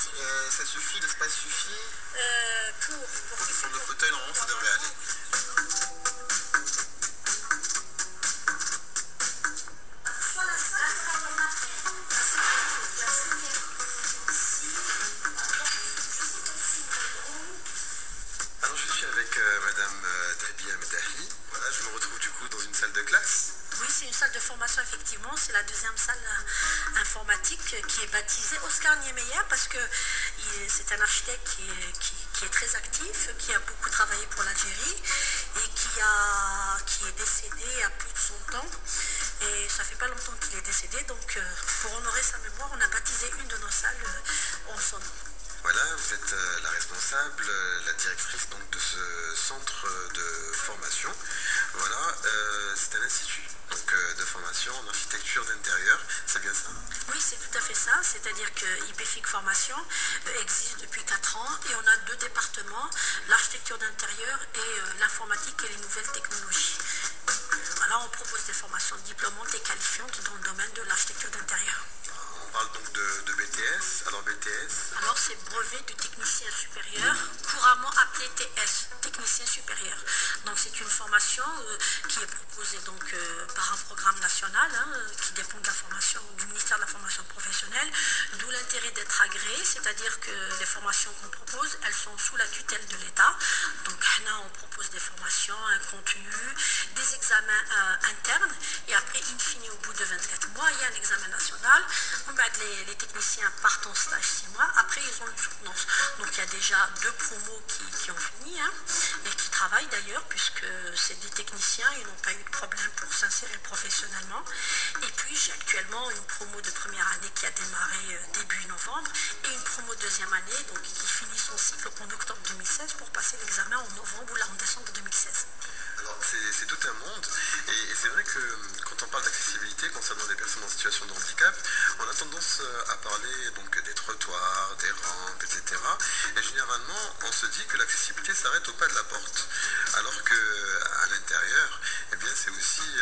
Merci. Ça suffit, l'espace suffit? Pour descendre le fauteuil, normalement ça devrait aller. Alors je suis avec Madame Dabi Amdahi. Voilà, je me retrouve du coup dans une salle de classe. Oui, c'est une salle de formation, effectivement. C'est la deuxième salle informatique qui est baptisée Oscar Niemeyer parce que c'est un architecte qui est très actif, qui a beaucoup travaillé pour l'Algérie et qui est décédé il y a plus de 100 ans. Et ça fait pas longtemps qu'il est décédé, donc pour honorer sa mémoire, on a baptisé une de nos salles en son nom. Voilà, vous êtes la responsable, la directrice donc, de ce centre de formation. Voilà, c'est un institut donc, de formation en architecture d'intérieur, c'est bien ça? Oui, c'est tout à fait ça, c'est-à-dire que IPFIC Formation existe depuis 4 ans et on a 2 départements, l'architecture d'intérieur et l'informatique et les nouvelles technologies. Voilà, on propose des formations diplômantes et qualifiantes dans le domaine de l'architecture d'intérieur. On parle donc de BTS. Alors BTS? Alors c'est brevet de technicien supérieur, couramment appelé TS, technicien supérieur. Donc c'est une formation qui est proposée donc, par un programme national qui dépend de la formation, du ministère de la formation professionnelle, d'où l'intérêt d'être agréé, c'est-à-dire que les formations qu'on propose, elles sont sous la tutelle de l'État. Donc là on propose des formations, un contenu, des examens internes et après in fine au bout de 24 mois, il y a un examen national. Les techniciens partent en stage 6 mois, après ils ont une soutenance. Donc il y a déjà 2 promos qui ont fini et qui travaillent d'ailleurs puisque c'est des techniciens, ils n'ont pas eu de problème pour s'insérer professionnellement. Et puis j'ai actuellement une promo de première année qui a démarré début novembre et une promo deuxième année donc, qui finit son cycle en octobre 2016 pour passer l'examen en novembre ou là en décembre 2016. Alors c'est tout un monde et c'est vrai que quand on parle d'accessibilité concernant les personnes en situation de handicap, on a tendance à parler donc des trottoirs, des rampes, etc. Et généralement on se dit que l'accessibilité s'arrête au pas de la porte, alors qu'à l'intérieur, eh bien c'est aussi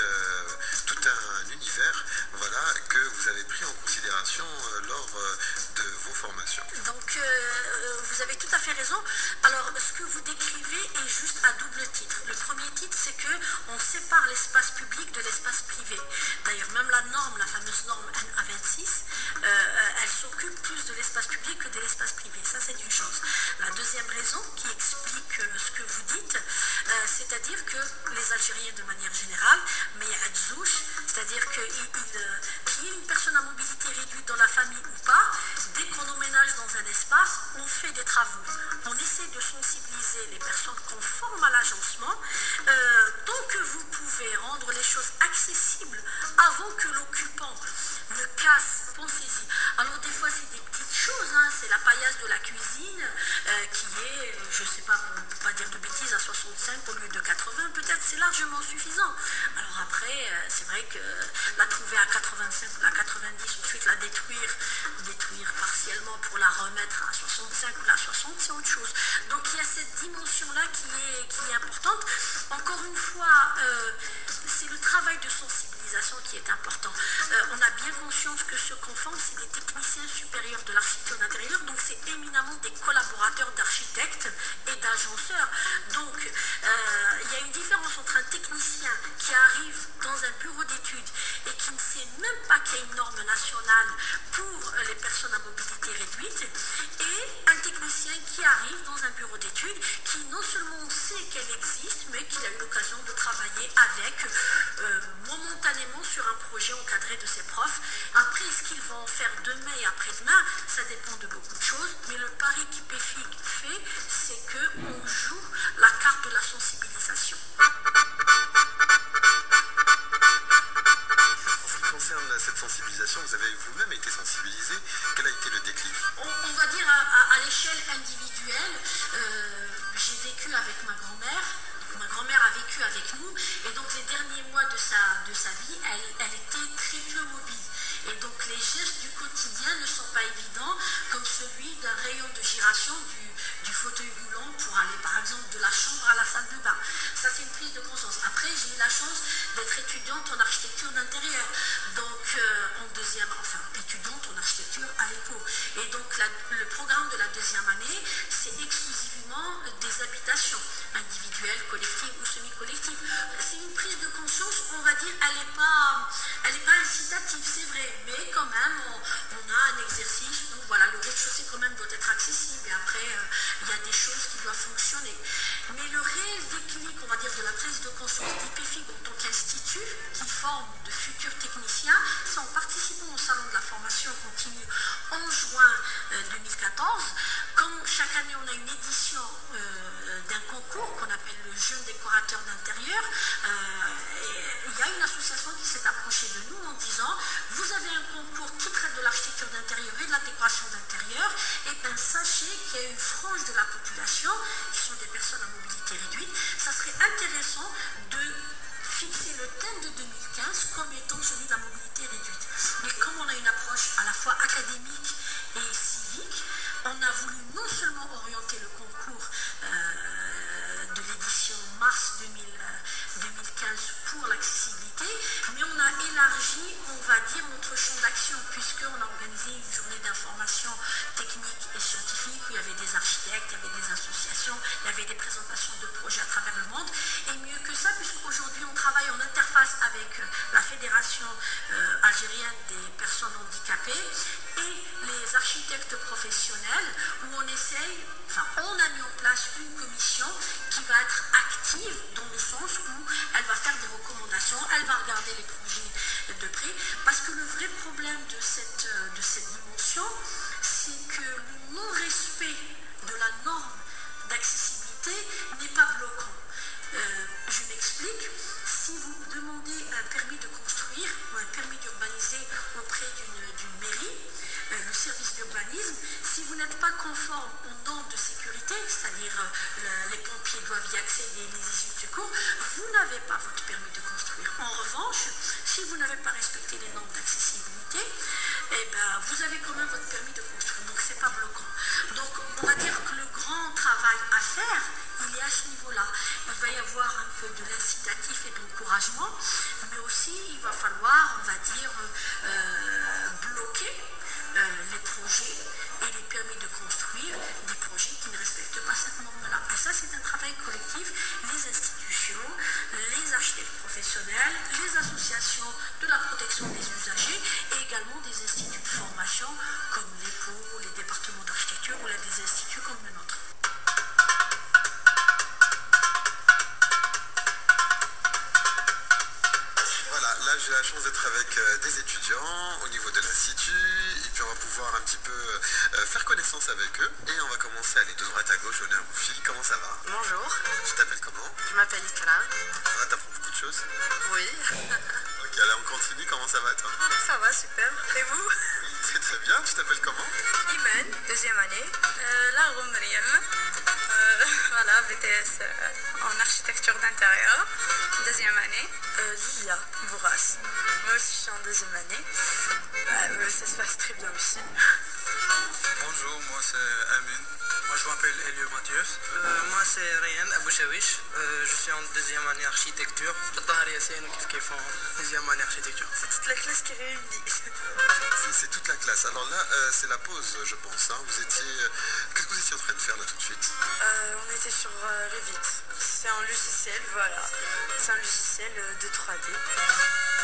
tout un univers voilà, que vous avez pris en considération lors de vos formations. Donc vous avez tout à fait raison. Alors ce que vous décrivez est juste à double titre. Le premier titre c'est qu'on sépare l'espace public de l'espace privé. D'ailleurs même la norme, la fameuse norme NA26, elle s'occupe plus de l'espace public que de l'espace privé. Ça c'est une chose. La deuxième raison qui explique ce que vous dites, c'est-à-dire que les Algériens de manière générale, mais c'est-à-dire qu'il y ait une personne à mobilité réduite dans la famille ou pas, dès qu'on emménage dans un espace, on fait des travaux. On essaie de sensibiliser les personnes conformes à l'agencement. Tant que vous pouvez rendre les choses accessibles avant que l'occupant ne casse, pensez-y. Alors des fois c'est des petites choses, c'est la paillasse de la cuisine qui est, je ne sais pas, pour ne pas dire de bêtises, à 65 au lieu de 80, peut-être c'est largement suffisant. Alors après, c'est vrai que la trouver à 85 ou à 90, ensuite la détruire partiellement pour la remettre à 65 ou à 60, c'est autre chose. Donc il y a cette dimension-là qui est importante. Encore une fois, c'est le travail de sensibilisation qui est important. On a bien conscience que ceux qu'on forme, c'est des techniciens supérieurs de l'architecture d'intérieur, donc c'est éminemment des collaborateurs d'architectes et d'agenceurs. Donc il y a une différence entre un technicien qui arrive dans un bureau d'études et qui ne sait même pas qu'il y a une norme nationale pour les personnes à mobilité réduite et un technicien qui arrive dans un bureau d'études qui non seulement sait qu'elle existe, mais qui a eu l'occasion de travailler avec momentanément sur un projet encadré de ses profs. Après, ce qu'ils vont en faire demain et après-demain, ça dépend de beaucoup de choses, mais le pari qu'IPFIC fait, c'est qu'on joue la carte de la sensibilisation. Concerne cette sensibilisation, vous avez vous-même été sensibilisé. Quel a été le déclic? On va dire à l'échelle individuelle, j'ai vécu avec ma grand-mère. Ma grand-mère a vécu avec nous et donc les derniers mois de sa vie, elle était très peu mobile. Et donc les gestes du quotidien ne sont pas évidents comme celui d'un rayon de giration du du fauteuil roulant pour aller par exemple de la chambre à la salle de bain. Ça c'est une prise de conscience. Après j'ai eu la chance d'être étudiante en architecture d'intérieur, donc en deuxième, enfin étudiante en architecture à l'époque. Et donc le programme de la deuxième année c'est exclusivement des habitations individuelles, collectives ou semi-collectives. C'est une prise de conscience, on va dire, elle est pas incitative, c'est vrai, mais quand même on a un exercice où voilà, le rez-de-chaussée quand même doit être accessible et après il y a des choses qui doivent fonctionner. Mais le réel déclic, on va dire, de la prise de conscience d'IPFIG en tant qu'institut qui forme de futurs techniciens, c'est en participant au salon de la formation continue en juin 2014. Comme chaque année on a une édition d'un concours qu'on appelle le jeune décorateur d'intérieur, il y a une association qui s'est approchée de nous en disant vous avez un concours qui traite de l'architecture d'intérieur et de la décoration d'intérieur, et bien sachez qu'il y a une frange de la population qui sont des personnes à mobilité réduite. Ça serait intéressant de fixer le thème de 2015 comme étant celui de la mobilité réduite. Mais comme on a une approche à la fois académique et civique, on a voulu non seulement orienter le concours de l'édition mars 2015 pour l'accessibilité, mais on a élargi, on va dire, notre champ d'action, puisqu'on a organisé une journée d'information technique et scientifique où il y avait des architectes, il y avait des associations, il y avait des présentations de projets à travers le monde. Et mieux que ça, puisqu'aujourd'hui on travaille en interface avec la Fédération algérienne des personnes handicapées et les architectes professionnels, où on essaye, enfin on a mis en place une commission qui va être active dans le sens où elle va faire des recommandations, elle va regarder les projets de près, parce que le vrai problème de cette dimension, c'est que le non-respect de la norme d'accessibilité n'est pas bloquant. Je m'explique, si vous demandez un permis de construire ou un permis d'urbaniser auprès d'une mairie, le service d'urbanisme, si vous n'êtes pas conforme aux normes de sécurité, c'est-à-dire les pompiers doivent y accéder, les issues de secours, vous n'avez pas votre permis de construire. En revanche, si vous n'avez pas respecté les normes d'accessibilité, eh ben, vous avez quand même votre permis de construire, donc c'est pas bloquant. Donc on va dire que le grand travail à faire, il est à ce niveau-là. Il va y avoir un peu de l'incitatif et de l'encouragement, mais aussi il va falloir, on va dire, bloquer les projets et les permis de construire des projets qui ne respectent pas cette norme-là. Et ça, c'est un travail collectif. Les institutions, les architectes professionnels, les associations de la protection des usagers et également des instituts de formation comme l'EPO, les départements d'architecture ou des instituts comme le nôtre. J'ai la chance d'être avec des étudiants au niveau de l'Institut et puis on va pouvoir un petit peu faire connaissance avec eux et on va commencer à aller de droite à gauche, honneur aux filles. Comment ça va? Bonjour. Tu t'appelles comment? Je m'appelle Ikram. Ah, t'apprends beaucoup de choses? Oui. Ok, allez, on continue. Comment ça va toi? Ça va, super. Et vous? Oui, très très bien. Tu t'appelles comment? Imen, deuxième année. La Roumriem. Voilà, BTS en architecture d'intérieur. Deuxième année. Lilia Bourras. Moi aussi, je suis en deuxième année. Ça se passe très bien aussi. Bonjour, moi c'est Amin. Moi je m'appelle Elio Mathias. Moi c'est Ryan Abouchawish. Je suis en deuxième année architecture. Tahar Yassine qui est en deuxième année architecture. C'est toute la classe qui est réunie. C'est toute la classe. Alors là, c'est la pause, je pense. Hein. Vous étiez... Qu'est-ce que vous étiez en train de faire là tout de suite? On était sur Revit. C'est un logiciel, voilà. C'est un logiciel de 3D.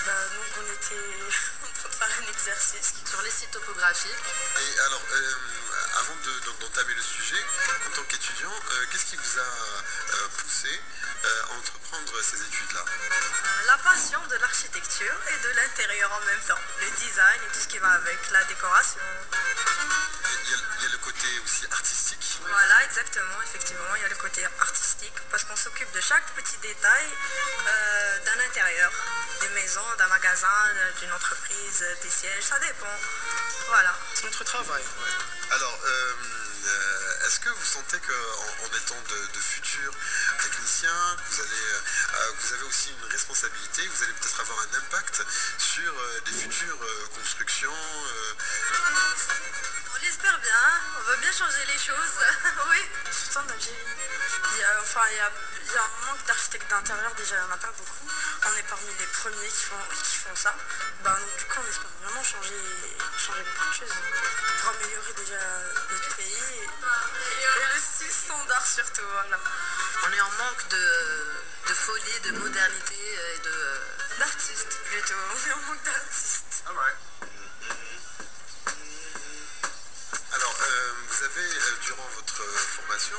Donc on était en train de faire un exercice sur les sites topographiques. Et alors, avant d'entamer le sujet, en tant qu'étudiant, qu'est-ce qui vous a poussé à entreprendre ces études-là? La passion de l'architecture et de l'intérieur en même temps. Le design et tout ce qui va avec, la décoration. Il y a le côté aussi artistique. Voilà, exactement, effectivement, il y a le côté artistique parce qu'on s'occupe de chaque petit détail d'un intérieur, des maisons, d'un magasin, d'une entreprise, des sièges, ça dépend. Voilà. C'est notre travail. Alors, est-ce que vous sentez qu'en étant de futurs techniciens, vous avez aussi une responsabilité, vous allez peut-être avoir un impact sur des futures constructions On l'espère bien, on va bien changer les choses, oui. surtout en Algérie. Il y a un manque d'architectes d'intérieur, déjà il n'y en a pas beaucoup. On est parmi les premiers qui font ça. Donc, du coup on espère vraiment changer beaucoup de choses pour améliorer déjà notre pays et le style standard surtout. Voilà. On est en manque de folie, de modernité et d'artistes plutôt. On est en manque d'artistes. Alors, vous avez, durant votre formation,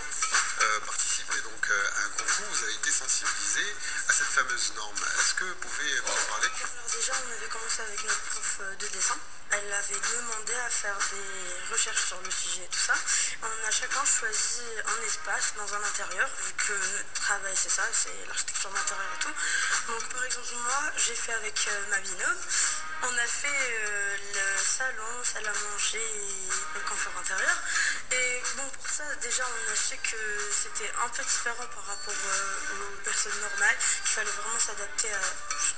participé donc à un concours, vous avez été sensibilisé à cette fameuse norme. Est-ce que vous pouvez m'en parler? Alors déjà, on avait commencé avec notre prof de dessin. Elle avait demandé à faire des recherches sur le sujet et tout ça. On a chacun choisi un espace dans un intérieur, vu que notre travail c'est ça, c'est l'architecture d'intérieur et tout. Donc par exemple moi, j'ai fait avec ma binôme. On a fait le salon, salle à manger et le confort intérieur. Et bon, pour ça, déjà, on a su que c'était un peu différent par rapport aux personnes normales, qu'il fallait vraiment s'adapter à...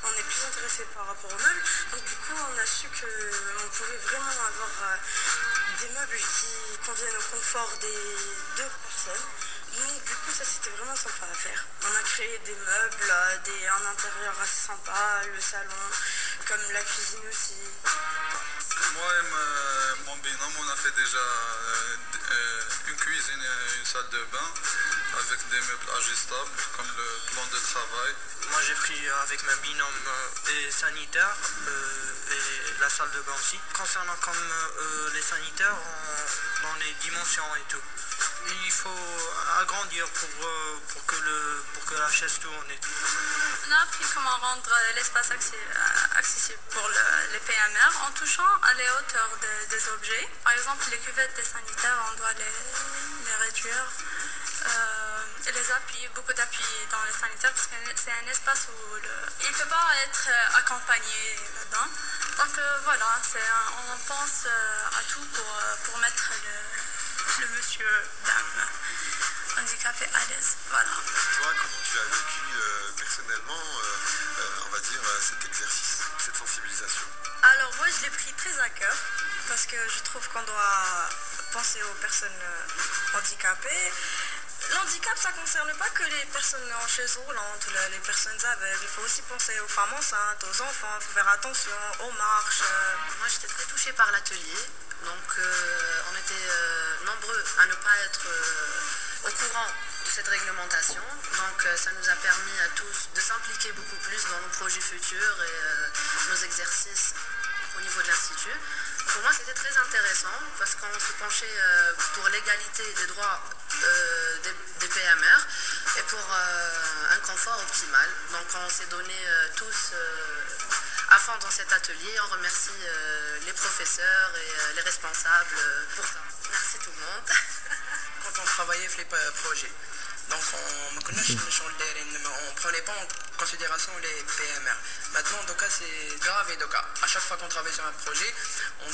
On est plus intéressé par rapport aux meubles. Donc du coup, on a su qu'on pouvait vraiment avoir des meubles qui conviennent au confort des deux personnes. Donc du coup ça c'était vraiment sympa à faire. On a créé des meubles, un intérieur assez sympa, le salon, comme la cuisine aussi. Moi et mon binôme on a fait déjà une cuisine et une salle de bain avec des meubles ajustables comme le plan de travail. Moi j'ai pris avec ma binôme des sanitaires et la salle de bain aussi. Concernant comme les sanitaires, dans les dimensions et tout. Il faut agrandir pour que la chaise tourne et tout. On a appris comment rendre l'espace accessible pour les PMR en touchant à les hauteurs des objets. Par exemple, les cuvettes des sanitaires, on doit les réduire. Et les appuis, beaucoup d'appuis dans les sanitaires parce que c'est un espace où il ne peut pas être accompagné là-dedans. Donc voilà, on pense à tout pour mettre le monsieur, dame, handicapé à l'aise. Voilà. Toi, comment tu as vécu personnellement, on va dire, cet exercice, cette sensibilisation? Alors moi je l'ai pris très à cœur parce que je trouve qu'on doit penser aux personnes handicapées. L'handicap, ça ne concerne pas que les personnes en chaise roulante ou les personnes aveugles. Il faut aussi penser aux femmes enceintes, aux enfants. Il faut faire attention aux marches. Moi, j'étais très touchée par l'atelier. Donc, on était nombreux à ne pas être au courant de cette réglementation. Donc, ça nous a permis à tous de s'impliquer beaucoup plus dans nos projets futurs et nos exercices au niveau de l'Institut. Pour moi, c'était très intéressant parce qu'on se penchait pour l'égalité des droits des PMR et pour un confort optimal. Donc, on s'est donné tous à fond dans cet atelier. On remercie les professeurs et les responsables pour ça. Merci tout le monde. Quand on travaillait sur les projets, donc on ne prenait pas en considération les PMR. Maintenant, donc, c'est grave et donc, à chaque fois qu'on travaille sur un projet, on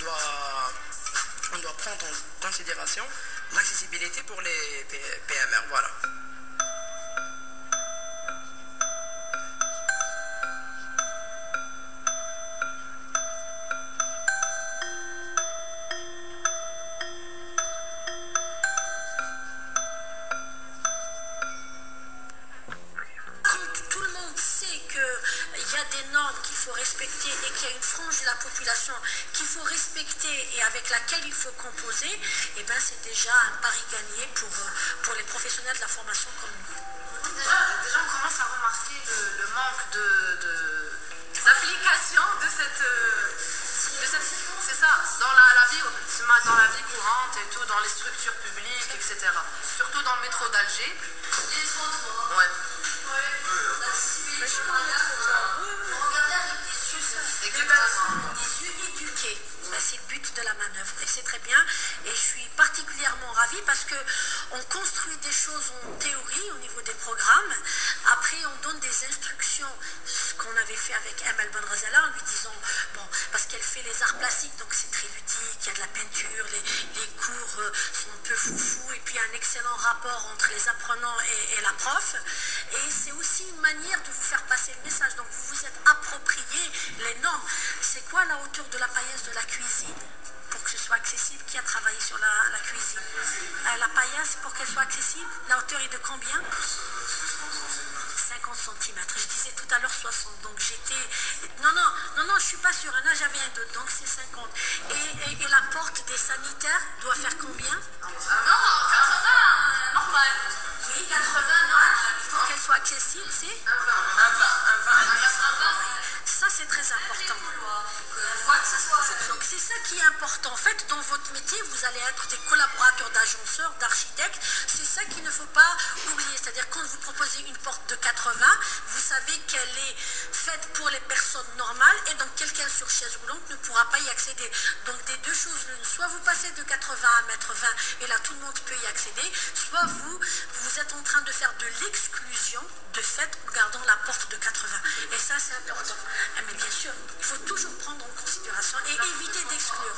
doit prendre en considération l'accessibilité pour les PMR. Voilà. Respecter et qu'il y a une frange de la population qu'il faut respecter et avec laquelle il faut composer, et ben c'est déjà un pari gagné pour les professionnels de la formation comme nous. Déjà on commence à remarquer le manque d'application de cette c'est ça, dans la vie courante et tout, dans les structures publiques, etc. Surtout dans le métro d'Alger. Les trottoirs. Ouais. Des yeux éduqués. C'est le but de la manœuvre et c'est très bien et je suis particulièrement ravie parce que on construit des choses en théorie au niveau des programmes, après on donne des instructions, ce qu'on avait fait avec Emel Benrazala en lui disant, bon, parce qu'elle fait les arts plastiques donc c'est très ludique, il y a de la peinture, les cours sont un peu foufou et puis un excellent rapport entre les apprenants et la prof et c'est aussi une manière de vous faire passer le message, donc vous vous êtes approprié les normes. C'est quoi la hauteur de la paillasse de la cuisine? Pour que ce soit accessible? Qui a travaillé sur la cuisine? La paillasse, pour qu'elle soit accessible, la hauteur est de combien? 50 cm. Je disais tout à l'heure 60. Donc j'étais... Non, je suis pas sûre. Là, j'avais un doute. Donc c'est 50. Et la porte des sanitaires doit faire combien? Non, 80, normal. Oui, 80, non. Pour qu'elle soit accessible, c'est Un 20. ça, c'est très important. Donc c'est ça qui est important. En fait, dans votre métier, vous allez être des collaborateurs d'agenceurs, d'architectes. C'est ça qu'il ne faut pas oublier. C'est-à-dire quand vous proposez une porte de 80, vous savez qu'elle est faite pour les personnes normales et donc quelqu'un sur chaise roulante ne pourra pas y accéder. Donc des deux choses l'une. Soit vous passez de 80 à 1,20 m et là tout le monde peut y accéder, soit vous êtes en train de faire de l'exclusion de fait en gardant la porte de 80. Et ça, c'est important. Mais bien sûr, il faut toujours prendre en considération et éviter d'exclure.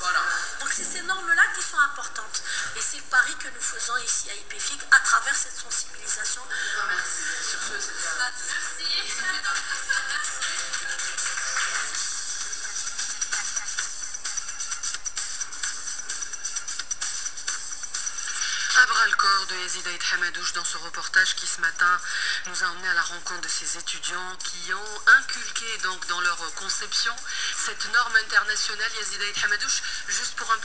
Donc c'est ces normes-là qui sont importantes. Et c'est le pari que nous faisons ici à IPFIC à travers cette sensibilisation. Merci. Sur ce, À bras le corps de Yazida Eid Hamadouche dans ce reportage qui ce matin nous a emmené à la rencontre de ces étudiants qui ont inculqué donc dans leur conception cette norme internationale. Yazida Eid Hamadouche, juste pour un